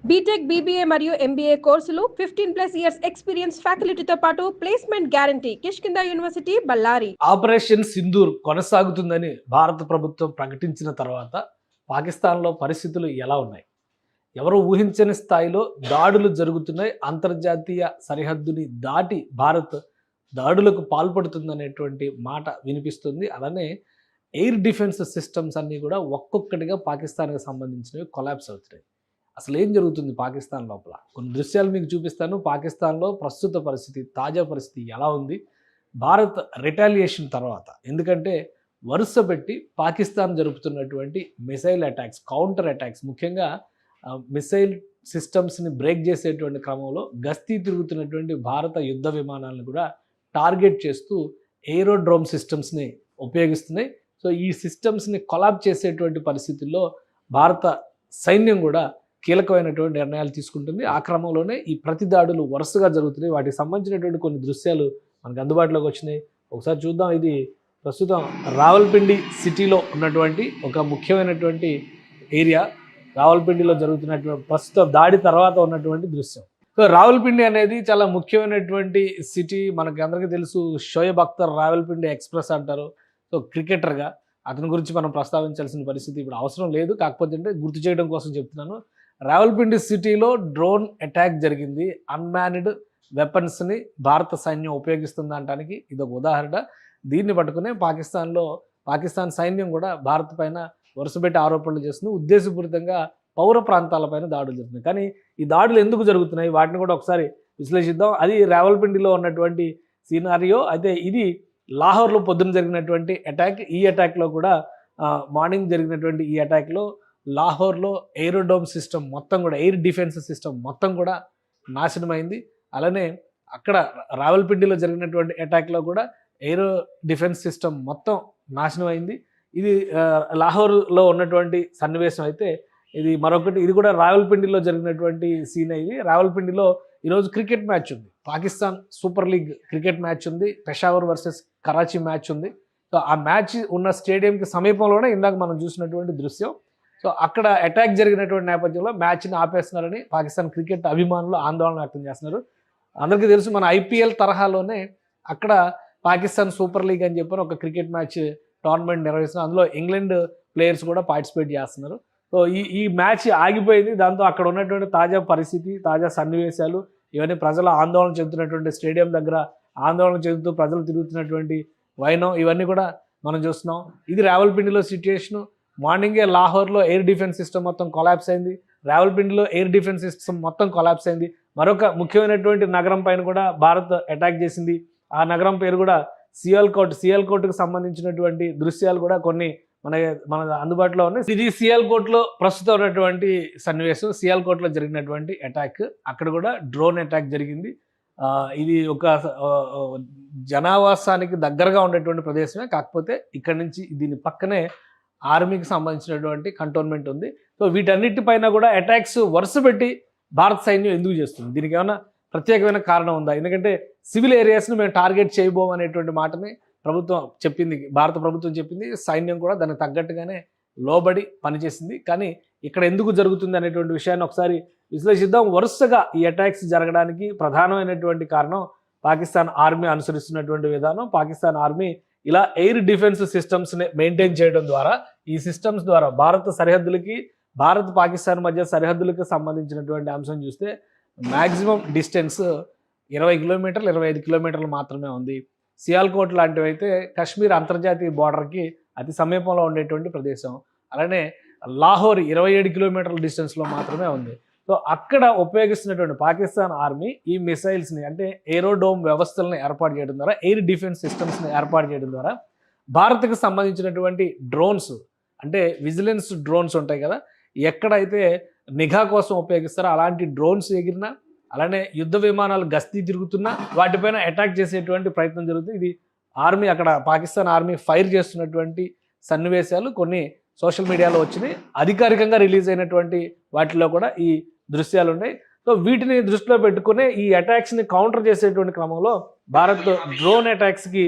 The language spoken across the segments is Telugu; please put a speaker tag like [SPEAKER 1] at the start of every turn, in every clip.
[SPEAKER 1] బీటెక్, బీబీఏ మరియు ఎంబీఏ కోర్సులు 15+ ఇయర్స్ ఎక్స్పీరియన్స్ ఫ్యాకల్టీతో పాటు placement guarantee. Kishkinda university, Ballari.
[SPEAKER 2] Operation Sindoor కొనసాగుతుందని భారత ప్రభుత్వం ప్రకటించిన తర్వాత పాకిస్తాన్లో పరిస్థితులు ఎలా ఉన్నాయి? ఎవరు ఊహించని స్థాయిలో దాడులు జరుగుతున్నాయి. అంతర్జాతీయ సరిహద్దుని దాటి భారత్ దాడులకు పాల్పడుతుందనేటువంటి మాట వినిపిస్తుంది. అలానే ఎయిర్ డిఫెన్స్ సిస్టమ్స్ అన్నీ కూడా ఒక్కొక్కటిగా పాకిస్తాన్కి సంబంధించినవి కొలాప్స్ అవుతున్నాయి. అసలు ఏం జరుగుతుంది పాకిస్తాన్ లోపల? కొన్ని దృశ్యాలు మీకు చూపిస్తాను. పాకిస్తాన్లో ప్రస్తుత పరిస్థితి, తాజా పరిస్థితి ఎలా ఉంది భారత్ రిటాలియేషన్ తర్వాత? ఎందుకంటే వరుస పెట్టి పాకిస్తాన్ జరుపుతున్నటువంటి మిసైల్ అటాక్స్, కౌంటర్ అటాక్స్, ముఖ్యంగా మిసైల్ సిస్టమ్స్ని బ్రేక్ చేసేటువంటి క్రమంలో గస్తీ తిరుగుతున్నటువంటి భారత యుద్ధ విమానాలను కూడా టార్గెట్ చేస్తూ ఏరోడ్రోమ్ సిస్టమ్స్ని ఉపయోగిస్తున్నాయి. సో ఈ సిస్టమ్స్ని కొలాబ్ చేసేటువంటి పరిస్థితుల్లో భారత సైన్యం కూడా కీలకమైనటువంటి నిర్ణయాలు తీసుకుంటుంది. ఆ క్రమంలోనే ఈ ప్రతి దాడులు వరుసగా జరుగుతున్నాయి. వాటికి సంబంధించినటువంటి కొన్ని దృశ్యాలు మనకు అందుబాటులోకి వచ్చినాయి. ఒకసారి చూద్దాం. ఇది ప్రస్తుతం రావల్పిండి సిటీలో ఉన్నటువంటి ఒక ముఖ్యమైనటువంటి ఏరియా. రావల్పిండిలో జరుగుతున్నటువంటి ప్రస్తుత దాడి తర్వాత ఉన్నటువంటి దృశ్యం. సో రావల్పిండి అనేది చాలా ముఖ్యమైనటువంటి సిటీ. మనకి అందరికీ తెలుసు, షోయబ్ అఖ్తర్ రావల్పిండి ఎక్స్ప్రెస్ అంటారు. సో క్రికెటర్గా అతని గురించి మనం ప్రస్తావించాల్సిన పరిస్థితి ఇప్పుడు అవసరం లేదు. కాకపోతే గుర్తు చేయడం కోసం చెప్తున్నాను. రావల్పిండి సిటీలో డ్రోన్ అటాక్ జరిగింది. అన్మాన్డ్ వెపన్స్ని భారత సైన్యం ఉపయోగిస్తుంది అనడానికి ఇది ఒక ఉదాహరణ. దీన్ని పట్టుకునే పాకిస్తాన్ సైన్యం కూడా భారత్ పైన వరుసపెట్టి ఆరోపణలు చేస్తుంది. ఉద్దేశపూరితంగా పౌర ప్రాంతాలపైన దాడులు జరుగుతున్నాయి. కానీ ఈ దాడులు ఎందుకు జరుగుతున్నాయి వాటిని కూడా ఒకసారి విశ్లేషిద్దాం. అది రావల్పిండిలో ఉన్నటువంటి సీనారియో. అయితే ఇది లాహోర్లో పొద్దున జరిగినటువంటి అటాక్. ఈ అటాక్లో కూడా మార్నింగ్ జరిగినటువంటి ఈ అటాక్లో లాహోర్లో ఏరోడోమ్ సిస్టమ్ మొత్తం కూడా, ఎయిర్ డిఫెన్స్ సిస్టమ్ మొత్తం కూడా నాశనమైంది. అలానే అక్కడ రావల్పిండిలో జరిగినటువంటి అటాక్లో కూడా ఎయిరో డిఫెన్స్ సిస్టమ్ మొత్తం నాశనమైంది. ఇది లాహోర్లో ఉన్నటువంటి సన్నివేశం. అయితే ఇది మరొకటి, ఇది కూడా రావల్పిండిలో జరిగినటువంటి సీన్. ఇది రావల్పిండిలో ఈరోజు క్రికెట్ మ్యాచ్ ఉంది. Pakistan super league cricket match ఉంది. పెషావర్ వర్సెస్ కరాచీ మ్యాచ్ ఉంది. సో ఆ మ్యాచ్ ఉన్న స్టేడియంకి సమీపంలోనే ఇందాక మనం చూసినటువంటి దృశ్యం. సో అక్కడ అటాక్ జరిగినటువంటి నేపథ్యంలో మ్యాచ్ని ఆపేస్తున్నారని పాకిస్తాన్ క్రికెట్ అభిమానులు ఆందోళన వ్యక్తం చేస్తున్నారు. అందరికీ తెలుసు, మన ఐపీఎల్ తరహాలోనే అక్కడ పాకిస్తాన్ సూపర్ లీగ్ అని చెప్పి ఒక క్రికెట్ మ్యాచ్ టోర్నమెంట్ నిర్వహిస్తున్నారు. అందులో ఇంగ్లాండ్ ప్లేయర్స్ కూడా పార్టిసిపేట్ చేస్తున్నారు. సో ఈ మ్యాచ్ ఆగిపోయింది. దాంతో అక్కడ ఉన్నటువంటి తాజా పరిస్థితి, తాజా సన్నివేశాలు, ఇవన్నీ ప్రజల ఆందోళన చెందుతున్నటువంటి స్టేడియం దగ్గర ఆందోళన చెందుతూ ప్రజలు తిరుగుతున్నటువంటి వైనం, ఇవన్నీ కూడా మనం చూస్తున్నాం. ఇది రావల్పిండిలో సిచ్యుయేషను. మార్నింగే లాహోర్లో ఎయిర్ డిఫెన్స్ సిస్టమ్ మొత్తం కొలాప్స్ అయింది. రావల్పిండిలో ఎయిర్ డిఫెన్స్ సిస్టమ్ మొత్తం కొలాప్స్ అయింది. మరొక ముఖ్యమైనటువంటి నగరం పైన కూడా భారత్ అటాక్ చేసింది. ఆ నగరం పేరు కూడా సియాల్కోట్కు సంబంధించినటువంటి దృశ్యాలు కూడా కొన్ని మన అందుబాటులో ఉన్నాయి. ఇది సియాల్కోట్లో ప్రస్తుతం ఉన్నటువంటి సన్నివేశం. సియాల్కోట్లో జరిగినటువంటి అటాక్, అక్కడ కూడా డ్రోన్ అటాక్ జరిగింది. ఇది ఒక జనావాసానికి దగ్గరగా ఉండేటువంటి ప్రదేశమే. కాకపోతే ఇక్కడ నుంచి దీని పక్కనే ఆర్మీకి సంబంధించినటువంటి కంటోన్మెంట్ ఉంది. సో వీటన్నిటిపైన కూడా అటాక్స్ వరుస పెట్టి భారత సైన్యం ఎందుకు చేస్తుంది? దీనికి ఏమైనా ప్రత్యేకమైన కారణం ఉందా? ఎందుకంటే సివిల్ ఏరియాస్ను మేము టార్గెట్ చేయబోం అనేటువంటి మాటని ప్రభుత్వం చెప్పింది, భారత ప్రభుత్వం చెప్పింది. సైన్యం కూడా దానికి తగ్గట్టుగానే లోబడి పనిచేసింది. కానీ ఇక్కడ ఎందుకు జరుగుతుంది అనేటువంటి విషయాన్ని ఒకసారి విశ్లేషిద్దాం. వరుసగా ఈ అటాక్స్ జరగడానికి ప్రధానమైనటువంటి కారణం పాకిస్తాన్ ఆర్మీ అనుసరిస్తున్నటువంటి విధానం. పాకిస్తాన్ ఆర్మీ ఇలా ఎయిర్ డిఫెన్స్ సిస్టమ్స్ని మెయింటైన్ చేయడం ద్వారా, ఈ సిస్టమ్స్ ద్వారా భారత సరిహద్దులకి, భారత్ పాకిస్తాన్ మధ్య సరిహద్దులకు సంబంధించినటువంటి అంశం చూస్తే మ్యాక్సిమం డిస్టెన్స్ 20 కిలోమీటర్లు, 25 కిలోమీటర్లు మాత్రమే ఉంది. సియాల్కోట్ లాంటివి అయితే కాశ్మీర్ అంతర్జాతీయ బార్డర్కి అతి సమీపంలో ఉండేటువంటి ప్రదేశం. అలానే లాహోర్ 27 కిలోమీటర్ల డిస్టెన్స్లో మాత్రమే ఉంది. సో అక్కడ ఉపయోగిస్తున్నటువంటి పాకిస్తాన్ ఆర్మీ ఈ మిసైల్స్ని, అంటే ఏరోడోమ్ వ్యవస్థలను ఏర్పాటు చేయడం ద్వారా, ఎయిర్ డిఫెన్స్ సిస్టమ్స్ని ఏర్పాటు చేయడం ద్వారా భారత్కి సంబంధించినటువంటి డ్రోన్స్, అంటే విజిలెన్స్ డ్రోన్స్ ఉంటాయి కదా, ఎక్కడైతే నిఘా కోసం ఉపయోగిస్తారో అలాంటి డ్రోన్స్ ఎగిరినా, అలానే యుద్ధ విమానాలు గస్తీ తిరుగుతున్నా వాటిపైన అటాక్ చేసేటువంటి ప్రయత్నం జరుగుతుంది. ఇది ఆర్మీ, అక్కడ పాకిస్తాన్ ఆర్మీ ఫైర్ చేస్తున్నటువంటి సన్నివేశాలు కొన్ని సోషల్ మీడియాలో వచ్చినాయి. అధికారికంగా రిలీజ్ అయినటువంటి వాటిలో కూడా ఈ దృశ్యాలు ఉన్నాయి. సో వీటిని దృష్టిలో పెట్టుకునే ఈ అటాక్స్ని కౌంటర్ చేసేటువంటి క్రమంలో భారత్ డ్రోన్ అటాక్స్కి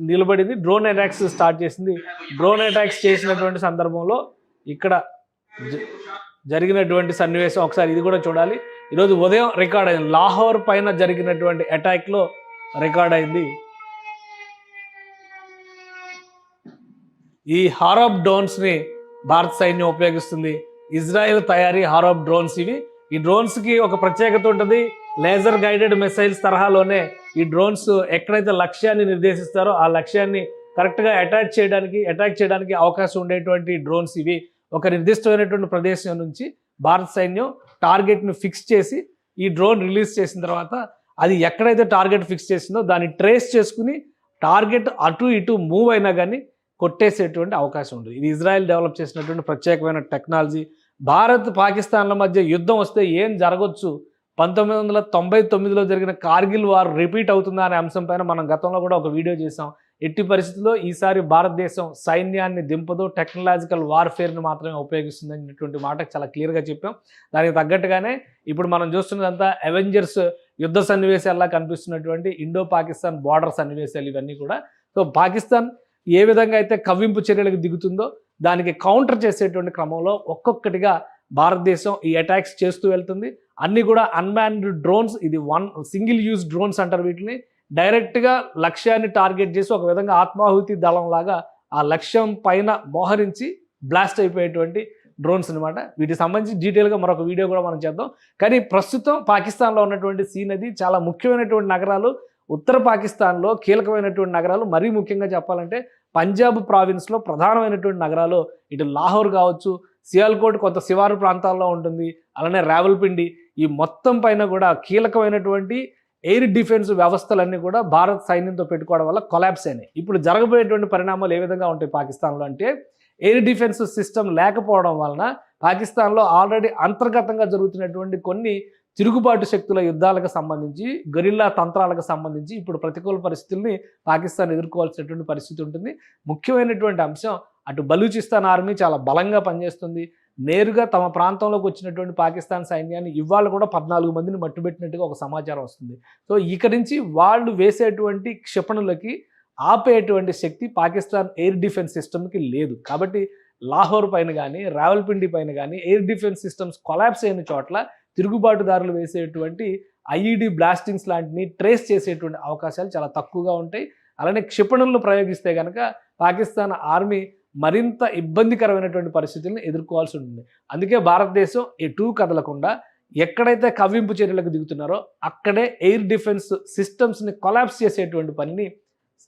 [SPEAKER 2] నిలబడింది. డ్రోన్ అటాక్స్ స్టార్ట్ చేసింది. డ్రోన్ అటాక్స్ చేసినటువంటి సందర్భంలో ఇక్కడ జరిగినటువంటి సన్నివేశం ఒకసారి ఇది కూడా చూడాలి. ఈరోజు ఉదయం రికార్డ్ అయింది, లాహోర్ పైన జరిగినటువంటి అటాక్లో రికార్డ్ అయింది. ఈ హారప్ డ్రోన్స్ని భారత సైన్యం ఉపయోగిస్తుంది. ఇజ్రాయెల్ తయారీ హారప్ డ్రోన్స్ ఇవి. ఈ డ్రోన్స్కి ఒక ప్రత్యేకత ఉంటుంది. లేజర్ గైడెడ్ మిసైల్స్ తరహాలోనే ఈ డ్రోన్స్ ఎక్కడైతే లక్ష్యాన్ని నిర్దేశిస్తారో ఆ లక్ష్యాన్ని కరెక్ట్గా అటాక్ చేయడానికి అవకాశం ఉండేటువంటి డ్రోన్స్ ఇవి. ఒక నిర్దిష్టమైనటువంటి ప్రదేశం నుంచి భారత సైన్యం టార్గెట్ను ఫిక్స్ చేసి ఈ డ్రోన్ రిలీజ్ చేసిన తర్వాత అది ఎక్కడైతే టార్గెట్ ఫిక్స్ చేసిందో దాన్ని ట్రేస్ చేసుకుని టార్గెట్ అటు ఇటు మూవ్ అయినా కానీ కొట్టేసేటువంటి అవకాశం ఉంటుంది. ఇది ఇజ్రాయెల్ డెవలప్ చేసినటువంటి ప్రత్యేకమైన టెక్నాలజీ. భారత్ పాకిస్తాన్ల మధ్య యుద్ధం వస్తే ఏం జరగవచ్చు, 1999లో జరిగిన కార్గిల్ వార్ రిపీట్ అవుతుందా అనే అంశం పైన మనం గతంలో కూడా ఒక వీడియో చేసాం. ఎట్టి పరిస్థితుల్లో ఈసారి భారతదేశం సైన్యాన్ని దింపదు, టెక్నాలజికల్ వార్ఫేర్ని మాత్రమే ఉపయోగిస్తుంది అనేటువంటి మాట చాలా క్లియర్గా చెప్పాం. దానికి తగ్గట్టుగానే ఇప్పుడు మనం చూస్తున్నదంతా అవెంజర్స్ యుద్ధ సన్నివేశాల్లా కనిపిస్తున్నటువంటి ఇండో పాకిస్తాన్ బార్డర్ సన్నివేశాలు ఇవన్నీ కూడా. సో పాకిస్తాన్ ఏ విధంగా అయితే కవ్వింపు చర్యలకు దిగుతుందో దానికి కౌంటర్ చేసేటువంటి క్రమంలో ఒక్కొక్కటిగా భారతదేశం ఈ అటాక్స్ చేస్తూ వెళ్తుంది. అన్నీ కూడా అన్మాన్డ్ డ్రోన్స్. ఇది సింగిల్ యూజ్ డ్రోన్స్ అంటారు వీటిని. డైరెక్ట్గా లక్ష్యాన్ని టార్గెట్ చేసి ఒక విధంగా ఆత్మాహుతి దళంలాగా ఆ లక్ష్యం పైన మోహరించి బ్లాస్ట్ అయిపోయేటువంటి డ్రోన్స్ అనమాట. వీటికి సంబంధించి డీటెయిల్గా మరొక వీడియో కూడా మనం చేద్దాం. కానీ ప్రస్తుతం పాకిస్తాన్లో ఉన్నటువంటి సీన్ అది చాలా ముఖ్యమైనటువంటి నగరాలు, ఉత్తర పాకిస్తాన్లో కీలకమైనటువంటి నగరాలు, మరీ ముఖ్యంగా చెప్పాలంటే పంజాబ్ ప్రావిన్స్లో ప్రధానమైనటువంటి నగరాలు ఇటు లాహోర్ కావచ్చు, సియాల్కోట్ కొంత శివారు ప్రాంతాల్లో ఉంటుంది, అలానే రావల్పిండి, ఈ మొత్తం పైన కూడా కీలకమైనటువంటి ఎయిర్ డిఫెన్స్ వ్యవస్థలన్నీ కూడా భారత్ సైన్యంతో పెట్టుకోవడం వల్ల కొలాప్స్ అయినాయి. ఇప్పుడు జరగబోయేటువంటి పరిణామాలు ఏ విధంగా ఉంటాయి పాకిస్తాన్లో అంటే, ఎయిర్ డిఫెన్స్ సిస్టమ్ లేకపోవడం వలన పాకిస్తాన్లో ఆల్రెడీ అంతర్గతంగా జరుగుతున్నటువంటి కొన్ని తిరుగుబాటు శక్తుల యుద్ధాలకు సంబంధించి, గొరిల్లా తంత్రాలకు సంబంధించి ఇప్పుడు ప్రతికూల పరిస్థితుల్ని పాకిస్తాన్ ఎదుర్కోవాల్సినటువంటి పరిస్థితి ఉంటుంది. ముఖ్యమైనటువంటి అంశం, అటు బలూచిస్తాన్ ఆర్మీ చాలా బలంగా పనిచేస్తుంది. నేరుగా తమ ప్రాంతంలోకి వచ్చినటువంటి పాకిస్తాన్ సైన్యాన్ని ఇవాళ కూడా 14 మందిని మట్టుబెట్టినట్టుగా ఒక సమాచారం వస్తుంది. సో ఇక నుంచి వాళ్ళు వేసేటువంటి క్షిపణులకి ఆపేటువంటి శక్తి పాకిస్తాన్ ఎయిర్ డిఫెన్స్ సిస్టమ్కి లేదు. కాబట్టి లాహోర్ పైన కానీ, రావల్పిండి పైన కానీ ఎయిర్ డిఫెన్స్ సిస్టమ్స్ కొలాప్స్ అయిన చోట్ల తిరుగుబాటుదారులు వేసేటువంటి ఐఈడి బ్లాస్టింగ్స్ లాంటిని ట్రేస్ చేసేటువంటి అవకాశాలు చాలా తక్కువగా ఉంటాయి. అలానే క్షిపణులను ప్రయోగిస్తే కనుక పాకిస్తాన్ ఆర్మీ మరింత ఇబ్బందికరమైనటువంటి పరిస్థితులను ఎదుర్కోవాల్సి ఉంటుంది. అందుకే భారతదేశం ఎటూ కదలకుండా ఎక్కడైతే కవ్వింపు చర్యలకు దిగుతున్నారో అక్కడే ఎయిర్ డిఫెన్స్ సిస్టమ్స్ని కొలాప్స్ చేసేటువంటి పనిని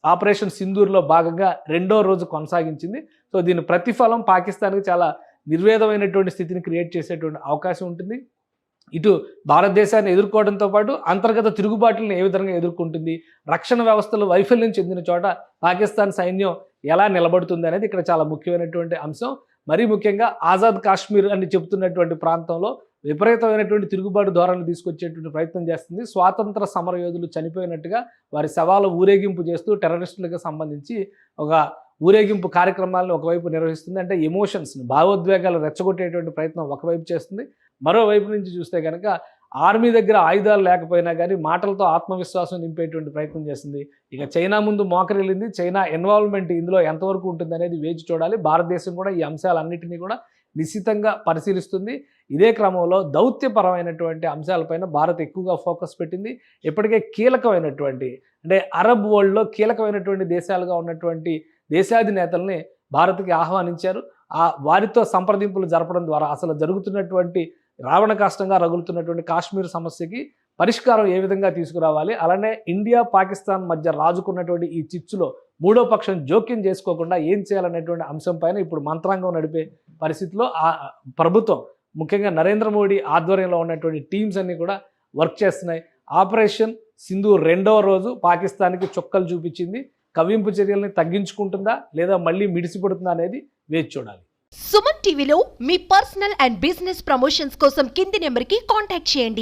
[SPEAKER 2] ఆపరేషన్ సింధూర్లో భాగంగా 2వ రోజు కొనసాగించింది. సో దీని ప్రతిఫలం పాకిస్తాన్కి చాలా నిర్వేదమైనటువంటి స్థితిని క్రియేట్ చేసేటువంటి అవకాశం ఉంటుంది. ఇటు భారతదేశాన్ని ఎదుర్కోవడంతో పాటు అంతర్గత తిరుగుబాట్లను ఏ విధంగా ఎదుర్కొంటుంది, రక్షణ వ్యవస్థలు వైఫల్యం చెందిన చోట పాకిస్తాన్ సైన్యం ఎలా నిలబడుతుంది అనేది ఇక్కడ చాలా ముఖ్యమైనటువంటి అంశం. మరీ ముఖ్యంగా ఆజాద్ కాశ్మీర్ అని చెబుతున్నటువంటి ప్రాంతంలో విపరీతమైనటువంటి తిరుగుబాటు ధోరణి తీసుకొచ్చేటువంటి ప్రయత్నం చేస్తుంది. స్వాతంత్ర సమరయోధులు చనిపోయినట్టుగా వారి శవాల ఊరేగింపు చేస్తూ టెర్రరిస్టులకు సంబంధించి ఒక ఊరేగింపు కార్యక్రమాలను ఒకవైపు నిర్వహిస్తుంది. అంటే ఎమోషన్స్ని, భావోద్వేగాలు రెచ్చగొట్టేటువంటి ప్రయత్నం ఒకవైపు చేస్తుంది. మరోవైపు నుంచి చూస్తే కనుక ఆర్మీ దగ్గర ఆయుధాలు లేకపోయినా కానీ మాటలతో ఆత్మవిశ్వాసం నింపేటువంటి ప్రయత్నం చేస్తుంది. ఇక చైనా ముందు మోకరిల్లింది. చైనా ఇన్వాల్వ్మెంట్ ఇందులో ఎంతవరకు ఉంటుంది అనేది వేచి చూడాలి. భారతదేశం కూడా ఈ అంశాలన్నింటినీ కూడా నిశ్చితంగా పరిశీలిస్తుంది. ఇదే క్రమంలో దౌత్యపరమైనటువంటి అంశాలపైన భారత్ ఎక్కువగా ఫోకస్ పెట్టింది. ఇప్పటికే కీలకమైనటువంటి, అంటే అరబ్ వరల్డ్లో కీలకమైనటువంటి దేశాలుగా ఉన్నటువంటి దేశాధినేతల్ని భారత్కి ఆహ్వానించారు. వారితో సంప్రదింపులు జరపడం ద్వారా అసలు జరుగుతున్నటువంటి రావణ కాష్టంగా రగులుతున్నటువంటి కాశ్మీర్ సమస్యకి పరిష్కారం ఏ విధంగా తీసుకురావాలి, అలానే ఇండియా పాకిస్తాన్ మధ్య రాజుకున్నటువంటి ఈ చిచ్చులో మూడో పక్షం జోక్యం చేసుకోకుండా ఏం చేయాలనేటువంటి అంశం పైన ఇప్పుడు మంత్రాంగం నడిపే పరిస్థితిలో ఆ ప్రభుత్వం, ముఖ్యంగా నరేంద్ర మోడీ ఆధ్వర్యంలో ఉన్నటువంటి టీమ్స్ అన్నీ కూడా వర్క్ చేస్తున్నాయి. ఆపరేషన్ సింధూర్ 2వ రోజు పాకిస్తాన్కి చుక్కలు చూపించింది. కవ్వింపు చర్యల్ని తగ్గించుకుంటుందా లేదా మళ్ళీ మిడిసిపడుతుందా అనేది వేచి చూడాలి.
[SPEAKER 3] సుమన్ టీవీలో మీ పర్సనల్ అండ్ బిజినెస్ ప్రమోషన్స్ కోసం కింది నెంబర్కి కాంటాక్ట్ చేయండి.